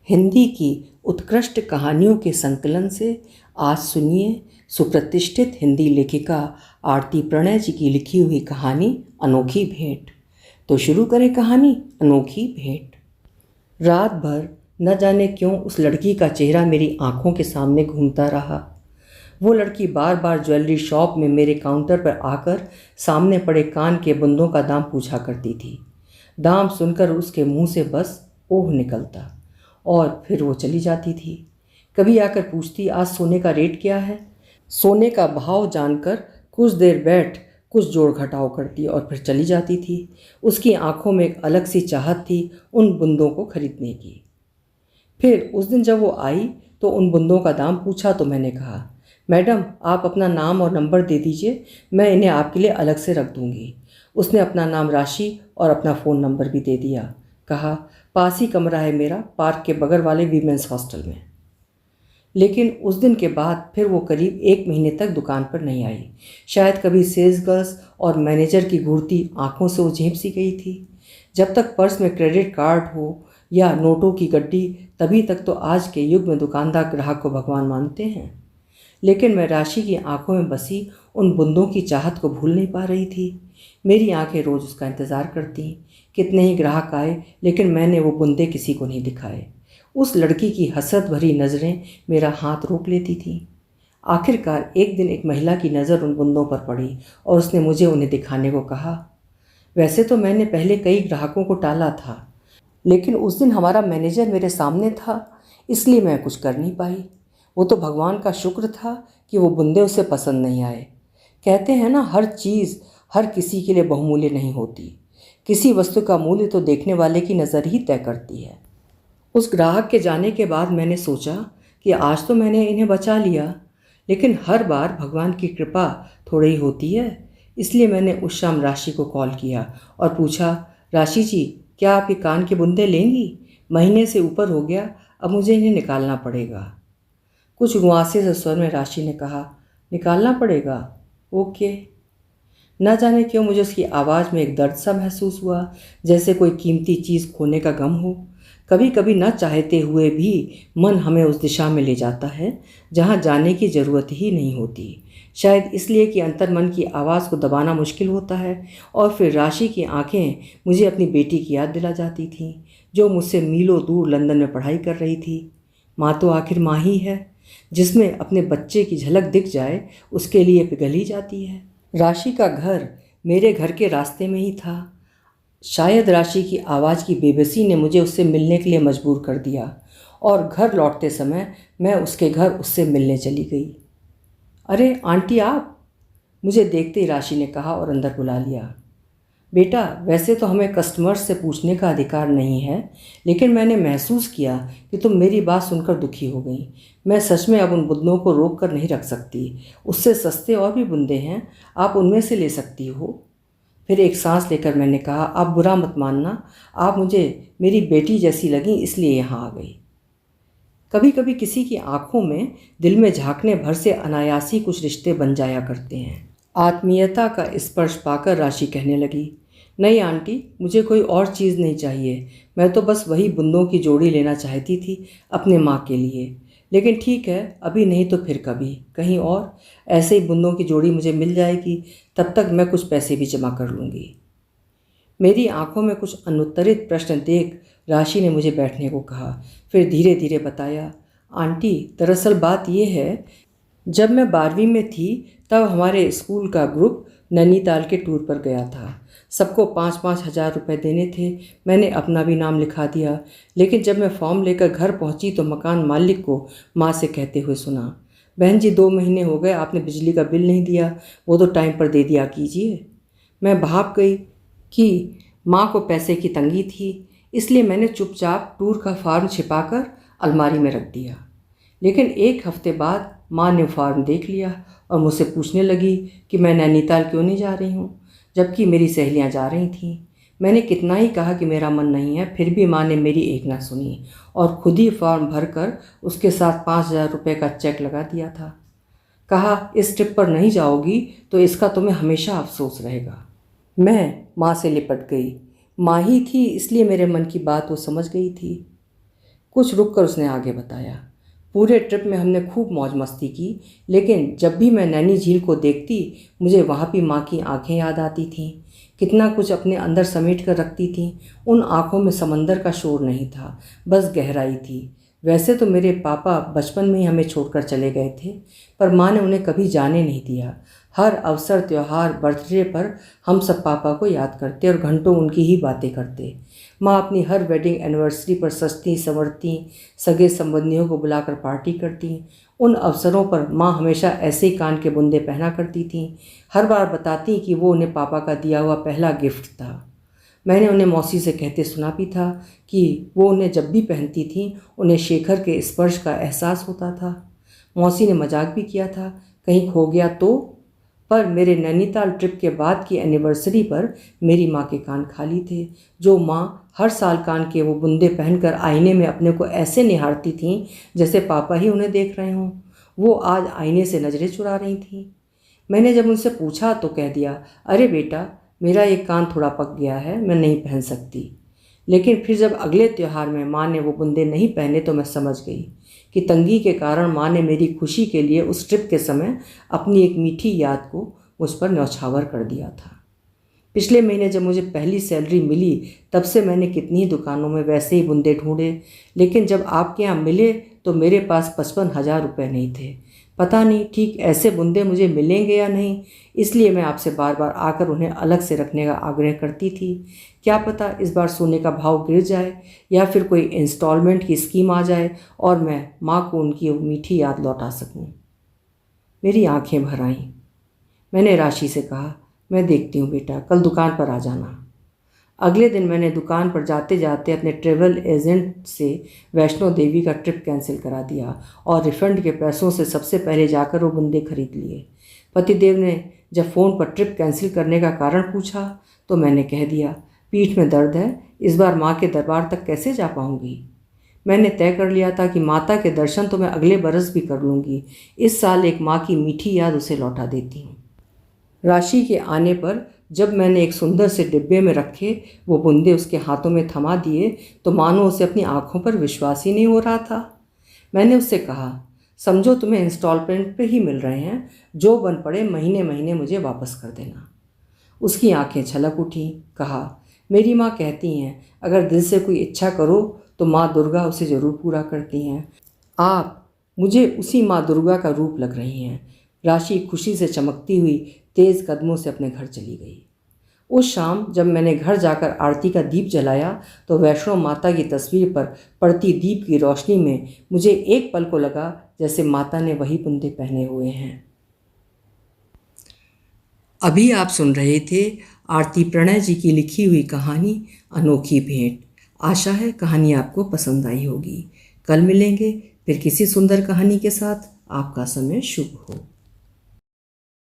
हिंदी की उत्कृष्ट कहानियों के संकलन से आज सुनिए सुप्रतिष्ठित हिंदी लेखिका आरती प्रणय जी की लिखी हुई कहानी अनोखी भेंट। तो शुरू करें कहानी अनोखी भेंट। रात भर न जाने क्यों उस लड़की का चेहरा मेरी आंखों के सामने घूमता रहा। वो लड़की बार बार ज्वेलरी शॉप में मेरे काउंटर पर आकर सामने पड़े कान के बुंदों का दाम पूछा करती थी। दाम सुनकर उसके मुंह से बस ओह निकलता और फिर वो चली जाती थी। कभी आकर पूछती, आज सोने का रेट क्या है। सोने का भाव जानकर कुछ देर बैठ कुछ जोड़ घटाव करती और फिर चली जाती थी। उसकी आंखों में एक अलग सी चाहत थी उन बुंदों को खरीदने की। फिर उस दिन जब वो आई तो उन बुंदों का दाम पूछा तो मैंने कहा, मैडम आप अपना नाम और नंबर दे दीजिए, मैं इन्हें आपके लिए अलग से रख दूंगी। उसने अपना नाम राशि और अपना फ़ोन नंबर भी दे दिया। कहा, पास ही कमरा है मेरा, पार्क के बगल वाले वीमेंस हॉस्टल में। लेकिन उस दिन के बाद फिर वो करीब 1 महीने तक दुकान पर नहीं आई। शायद कभी सेल्स गर्ल्स और मैनेजर की घूरती आंखों से वो झेप सी गई थी। जब तक पर्स में क्रेडिट कार्ड हो या नोटों की गड्डी, तभी तक तो आज के युग में दुकानदार ग्राहक को भगवान मानते हैं। लेकिन मैं राशि की आंखों में बसी उन बुंदों की चाहत को भूल नहीं पा रही थी। मेरी आंखें रोज़ उसका इंतज़ार करती। कितने ही ग्राहक आए लेकिन मैंने वो बुंदे किसी को नहीं दिखाए। उस लड़की की हसरत भरी नज़रें मेरा हाथ रोक लेती थीं। आखिरकार एक दिन एक महिला की नज़र उन बुंदों पर पड़ी और उसने मुझे उन्हें दिखाने को कहा। वैसे तो मैंने पहले कई ग्राहकों को टाला था, लेकिन उस दिन हमारा मैनेजर मेरे सामने था, इसलिए मैं कुछ कर नहीं पाई। वो तो भगवान का शुक्र था कि वो बुंदे उसे पसंद नहीं आए। कहते हैं ना, हर चीज़ हर किसी के लिए बहुमूल्य नहीं होती। किसी वस्तु का मूल्य तो देखने वाले की नज़र ही तय करती है। उस ग्राहक के जाने के बाद मैंने सोचा कि आज तो मैंने इन्हें बचा लिया, लेकिन हर बार भगवान की कृपा थोड़ी ही होती है। इसलिए मैंने उस शाम राशि को कॉल किया और पूछा, राशि जी क्या आप ये कान के बुंदे लेंगी? महीने से ऊपर हो गया, अब मुझे इन्हें निकालना पड़ेगा। कुछ गुआसे से स्वर में राशि ने कहा, निकालना पड़ेगा? ओके। न जाने क्यों मुझे उसकी आवाज़ में एक दर्द सा महसूस हुआ, जैसे कोई कीमती चीज़ खोने का गम हो। कभी कभी न चाहते हुए भी मन हमें उस दिशा में ले जाता है जहाँ जाने की ज़रूरत ही नहीं होती। शायद इसलिए कि अंतर मन की आवाज़ को दबाना मुश्किल होता है। और फिर राशि की आंखें मुझे अपनी बेटी की याद दिला जाती थीं, जो मुझसे मीलों दूर लंदन में पढ़ाई कर रही थी। माँ तो आखिर माँ ही है, जिसमें अपने बच्चे की झलक दिख जाए उसके लिए पिघल ही जाती है। राशि का घर मेरे घर के रास्ते में ही था। शायद राशि की आवाज़ की बेबसी ने मुझे उससे मिलने के लिए मजबूर कर दिया और घर लौटते समय मैं उसके घर उससे मिलने चली गई। अरे आंटी आप! मुझे देखते ही राशि ने कहा और अंदर बुला लिया। बेटा, वैसे तो हमें कस्टमर्स से पूछने का अधिकार नहीं है, लेकिन मैंने महसूस किया कि तुम मेरी बात सुनकर दुखी हो गई। मैं सच में अब उन बुंदों को रोक कर नहीं रख सकती। उससे सस्ते और भी बुंदे हैं, आप उनमें से ले सकती हो। फिर एक सांस लेकर मैंने कहा, आप बुरा मत मानना, आप मुझे मेरी बेटी जैसी लगी इसलिए यहाँ आ गई। कभी कभी किसी की आंखों में दिल में झांकने भर से अनायासी कुछ रिश्ते बन जाया करते हैं। आत्मीयता का स्पर्श पाकर राशि कहने लगी, नहीं आंटी, मुझे कोई और चीज़ नहीं चाहिए। मैं तो बस वही बुंदों की जोड़ी लेना चाहती थी अपने माँ के लिए। लेकिन ठीक है, अभी नहीं तो फिर कभी, कहीं और ऐसे ही बुंदों की जोड़ी मुझे मिल जाएगी, तब तक मैं कुछ पैसे भी जमा कर लूँगी। मेरी आंखों में कुछ अनुत्तरित प्रश्न देख राशि ने मुझे बैठने को कहा। फिर धीरे धीरे बताया, आंटी दरअसल बात यह है, जब मैं 12वीं में थी तब हमारे स्कूल का ग्रुप नैनीताल के टूर पर गया था। सबको 5-5 हज़ार रुपये देने थे। मैंने अपना भी नाम लिखा दिया, लेकिन जब मैं फॉर्म लेकर घर पहुंची तो मकान मालिक को माँ से कहते हुए सुना, बहन जी 2 महीने हो गए आपने बिजली का बिल नहीं दिया, वो तो टाइम पर दे दिया कीजिए। मैं भाप गई कि माँ को पैसे की तंगी थी, इसलिए मैंने चुपचाप टूर का फॉर्म छिपाकर अलमारी में रख दिया। लेकिन 1 हफ्ते बाद माँ ने फॉर्म देख लिया और मुझसे पूछने लगी कि मैं नैनीताल क्यों नहीं जा रही हूँ, जबकि मेरी सहेलियाँ जा रही थीं। मैंने कितना ही कहा कि मेरा मन नहीं है, फिर भी माँ ने मेरी एक ना सुनी और खुद ही फॉर्म भरकर उसके साथ 5,000 रुपये का चेक लगा दिया था। कहा, इस ट्रिप पर नहीं जाओगी तो इसका तुम्हें हमेशा अफसोस रहेगा। मैं माँ से लिपट गई। माँ ही थी इसलिए मेरे मन की बात वो समझ गई थी। कुछ रुककर उसने आगे बताया, पूरे ट्रिप में हमने खूब मौज मस्ती की, लेकिन जब भी मैं नैनी झील को देखती मुझे वहाँ भी माँ की आंखें याद आती थीं। कितना कुछ अपने अंदर समेट कर रखती थीं। उन आंखों में समंदर का शोर नहीं था, बस गहराई थी। वैसे तो मेरे पापा बचपन में ही हमें छोड़कर चले गए थे, पर माँ ने उन्हें कभी जाने नहीं दिया। हर अवसर, त्यौहार, बर्थडे पर हम सब पापा को याद करते और घंटों उनकी ही बातें करते। माँ अपनी हर वेडिंग एनिवर्सरी पर सजती संवरती, सगे संबंधियों को बुलाकर पार्टी करती। उन अवसरों पर माँ हमेशा ऐसे ही कान के बुंदे पहना करती थीं। हर बार बताती कि वो उन्हें पापा का दिया हुआ पहला गिफ्ट था। मैंने उन्हें मौसी से कहते सुना भी था कि वो उन्हें जब भी पहनती थीं उन्हें शेखर के स्पर्श का एहसास होता था। मौसी ने मजाक भी किया था, कहीं खो गया तो। पर मेरे नैनीताल ट्रिप के बाद की एनिवर्सरी पर मेरी माँ के कान खाली थे। जो माँ हर साल कान के वो बुंदे पहनकर आईने में अपने को ऐसे निहारती थीं जैसे पापा ही उन्हें देख रहे हों, वो आज आईने से नज़रें चुरा रही थीं। मैंने जब उनसे पूछा तो कह दिया, अरे बेटा, मेरा एक कान थोड़ा पक गया है, मैं नहीं पहन सकती। लेकिन फिर जब अगले त्यौहार में माँ ने वो बुंदे नहीं पहने तो मैं समझ गई कि तंगी के कारण माँ ने मेरी खुशी के लिए उस ट्रिप के समय अपनी एक मीठी याद को मुझ पर न्यौछावर कर दिया था। पिछले महीने जब मुझे पहली सैलरी मिली तब से मैंने कितनी ही दुकानों में वैसे ही बुंदे ढूंढे, लेकिन जब आपके यहाँ मिले तो मेरे पास 55,000 रुपये नहीं थे। पता नहीं ठीक ऐसे बुंदे मुझे मिलेंगे या नहीं, इसलिए मैं आपसे बार बार आकर उन्हें अलग से रखने का आग्रह करती थी। क्या पता इस बार सोने का भाव गिर जाए या फिर कोई इंस्टॉलमेंट की स्कीम आ जाए और मैं माँ को उनकी मीठी याद लौटा सकूं। मेरी आंखें भर आईं। मैंने राशि से कहा, मैं देखती हूँ बेटा, कल दुकान पर आ जाना। अगले दिन मैंने दुकान पर जाते जाते अपने ट्रेवल एजेंट से वैष्णो देवी का ट्रिप कैंसिल करा दिया और रिफंड के पैसों से सबसे पहले जाकर वो बुंदे खरीद लिए। पतिदेव ने जब फ़ोन पर ट्रिप कैंसिल करने का कारण पूछा तो मैंने कह दिया, पीठ में दर्द है, इस बार माँ के दरबार तक कैसे जा पाऊँगी। मैंने तय कर लिया था कि माता के दर्शन तो मैं अगले बरस भी कर लूँगी। इस साल एक माँ की मीठी याद उसे लौटा देती हूँ। राशि के आने पर जब मैंने एक सुंदर से डिब्बे में रखे वो बुंदे उसके हाथों में थमा दिए तो मानो उसे अपनी आंखों पर विश्वास ही नहीं हो रहा था। मैंने उससे कहा, समझो तुम्हें इंस्टॉलमेंट पे ही मिल रहे हैं, जो बन पड़े महीने महीने मुझे वापस कर देना। उसकी आंखें छलक उठी। कहा, मेरी माँ कहती हैं अगर दिल से कोई इच्छा करो तो माँ दुर्गा उसे ज़रूर पूरा करती हैं। आप मुझे उसी माँ दुर्गा का रूप लग रही हैं। राशि खुशी से चमकती हुई तेज़ कदमों से अपने घर चली गई। उस शाम जब मैंने घर जाकर आरती का दीप जलाया तो वैष्णो माता की तस्वीर पर पड़ती दीप की रोशनी में मुझे एक पल को लगा जैसे माता ने वही बुंदे पहने हुए हैं। अभी आप सुन रहे थे आरती प्रणय जी की लिखी हुई कहानी अनोखी भेंट। आशा है कहानी आपको पसंद आई होगी। कल मिलेंगे फिर किसी सुंदर कहानी के साथ। आपका समय शुभ हो।